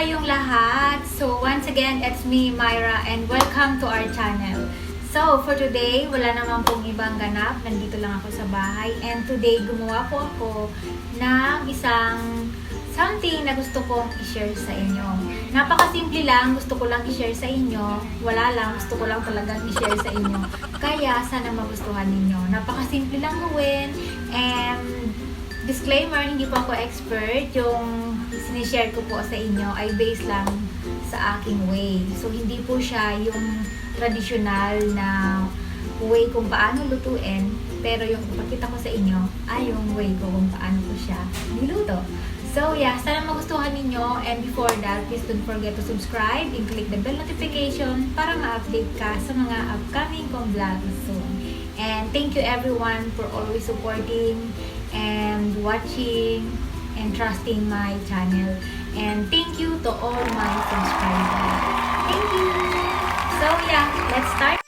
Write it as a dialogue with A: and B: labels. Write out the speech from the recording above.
A: kayong lahat. So once again, it's me, Myra, and welcome to our channel. So for today, wala naman pong ibang ganap. Nandito lang ako sa bahay. And today, gumawa po ako ng isang something na gusto kong i-share sa inyo. Napakasimple lang, gusto ko lang i-share sa inyo. Wala lang, gusto ko lang talagang i-share sa inyo. Kaya sana magustuhan ninyo. Napakasimple lang gawin. And disclaimer, hindi po ako expert. Yung sinishare ko po sa inyo ay based lang sa aking way. So hindi po siya yung traditional na way kung paano lutuin. Pero yung ipakita ko sa inyo ay yung way ko kung paano ko siya niluto. So yeah, sana magustuhan ninyo. And before that, please don't forget to subscribe and click the bell notification para ma-update ka sa mga upcoming kong vlogs soon. And thank you everyone for always supporting and watching and trusting my channel. And thank you to all my subscribers. Thank you! So yeah, let's start.